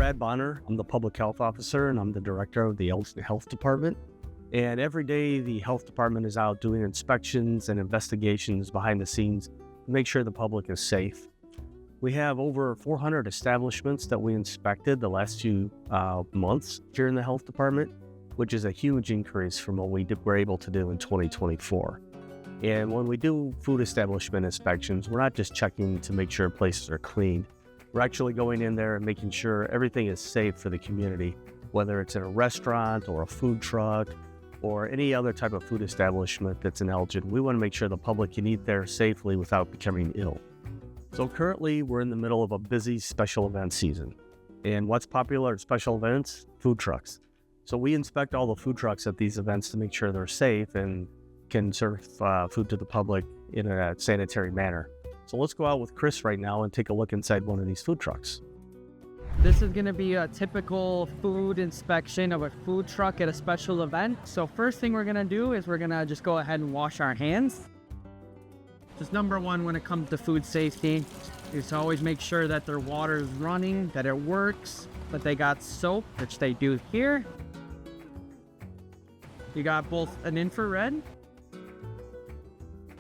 Brad Bohner. I'm the public health officer and I'm the director of the Elgin Health Department. And every day the health department is out doing inspections and investigations behind the scenes to make sure the public is safe. We have over 400 establishments that we inspected the last few months here in the health department, which is a huge increase from what we were able to do in 2024. And when we do food establishment inspections, we're not just checking to make sure places are clean. We're actually going in there and making sure everything is safe for the community, whether it's in a restaurant or a food truck or any other type of food establishment that's in Elgin. We want to make sure the public can eat there safely without becoming ill. So currently we're in the middle of a busy special event season. And what's popular at special events? Food trucks. So we inspect all the food trucks at these events to make sure they're safe and can serve food to the public in a sanitary manner. So let's go out with Chris right now and take a look inside one of these food trucks. This is going to be a typical food inspection of a food truck at a special event. So first thing we're going to do is we're going to just go ahead and wash our hands. Just number one when it comes to food safety is to always make sure that their water is running, that it works, that they got soap, which they do here. You got both an infrared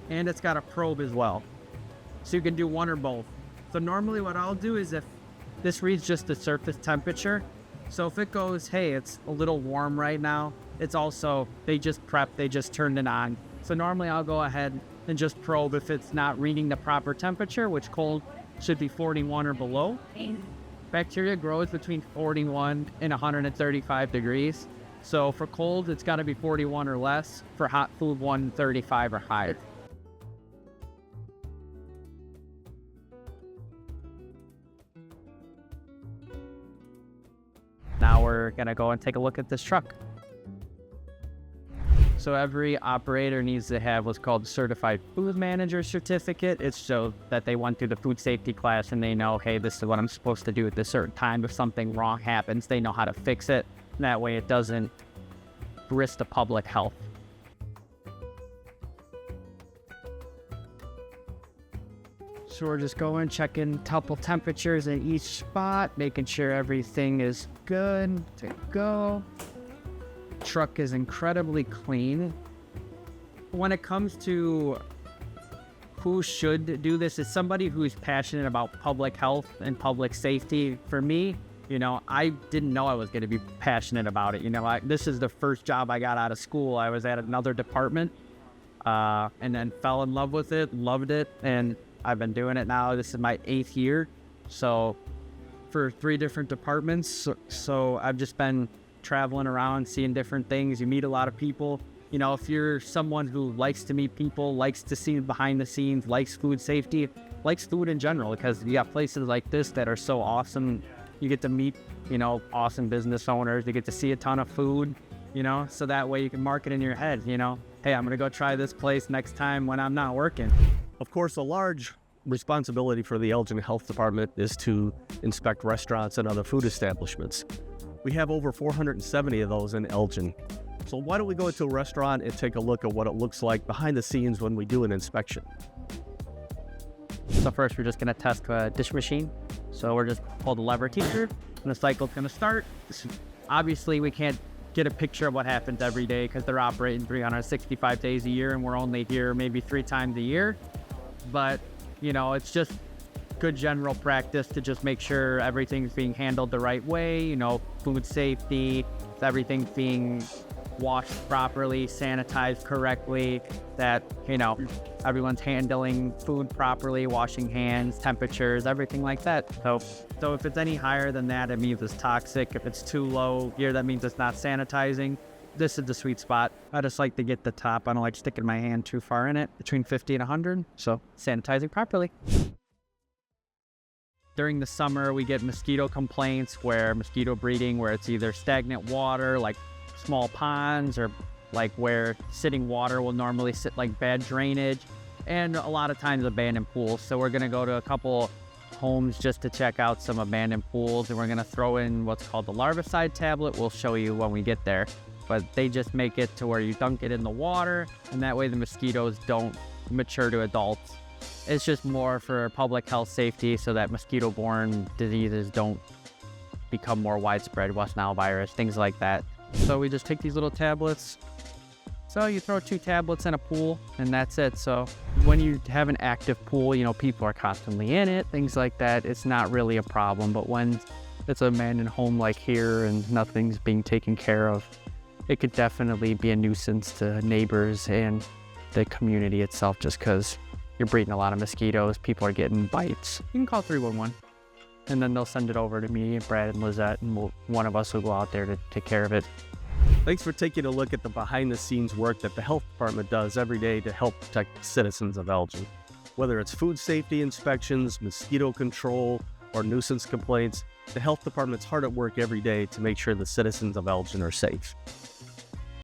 and it's got a probe as well. So you can do one or both. So normally what I'll do is if this reads just the surface temperature. So if it goes, hey, it's a little warm right now, it's also, they just prepped, they just turned it on. So normally I'll go ahead and just probe if it's not reading the proper temperature, which cold should be 41 or below. Bacteria grows between 41 and 135 degrees. So for cold, it's gotta be 41 or less. For hot food, 135 or higher. Now we're gonna go and take a look at this truck. So every operator needs to have what's called a Certified Food Manager Certificate. It's so that they went through the food safety class and they know, hey, this is what I'm supposed to do at this certain time. If something wrong happens, they know how to fix it. And that way it doesn't risk the public health. So we're just going, checking couple temperatures in each spot, making sure everything is good to go. Truck is incredibly clean. When it comes to who should do this, it's somebody who's passionate about public health and public safety. For me, I didn't know I was going to be passionate about it. This is the first job I got out of school. I was at another department and then fell in love with it, loved it, and I've been doing it now. This is my 8th year. So for 3 different departments. So I've just been traveling around, seeing different things. You meet a lot of people. If you're someone who likes to meet people, likes to see behind the scenes, likes food safety, likes food in general, because you got places like this that are so awesome. You get to meet, awesome business owners. You get to see a ton of food, so that way you can mark it in your head, hey, I'm going to go try this place next time when I'm not working. Of course, a large responsibility for the Elgin Health Department is to inspect restaurants and other food establishments. We have over 470 of those in Elgin. So why don't we go into a restaurant and take a look at what it looks like behind the scenes when we do an inspection. So first we're just going to test a dish machine. So we're just pull the lever here and the cycle's going to start. Obviously we can't get a picture of what happens every day because they're operating 365 days a year and we're only here maybe 3 times a year. But, it's just good general practice to just make sure everything's being handled the right way, food safety, everything's being washed properly, sanitized correctly, that, everyone's handling food properly, washing hands, temperatures, everything like that. So if it's any higher than that, it means it's toxic. If it's too low here, that means it's not sanitizing. This is the sweet spot. I just like to get the top. I don't like sticking my hand too far in it, between 50 and 100. So sanitizing properly. During the summer, we get mosquito complaints where mosquito breeding, where it's either stagnant water, like small ponds, or like where sitting water will normally sit like bad drainage, and a lot of times abandoned pools. So we're going to go to a couple homes just to check out some abandoned pools, and we're going to throw in what's called the larvicide tablet. We'll show you when we get there. But they just make it to where you dunk it in the water, and that way the mosquitoes don't mature to adults. It's just more for public health safety so that mosquito-borne diseases don't become more widespread, West Nile virus, things like that. So we just take these little tablets. So you throw 2 tablets in a pool and that's it. So when you have an active pool, you know, people are constantly in it, things like that, it's not really a problem. But when it's an abandoned home like here and nothing's being taken care of, it could definitely be a nuisance to neighbors and the community itself, just because you're breeding a lot of mosquitoes, people are getting bites. You can call 311 and then they'll send it over to me, Brad and Lizette, and one of us will go out there to take care of it. Thanks for taking a look at the behind-the-scenes work that the health department does every day to help protect the citizens of Elgin. Whether it's food safety inspections, mosquito control, or nuisance complaints, the health department's hard at work every day to make sure the citizens of Elgin are safe.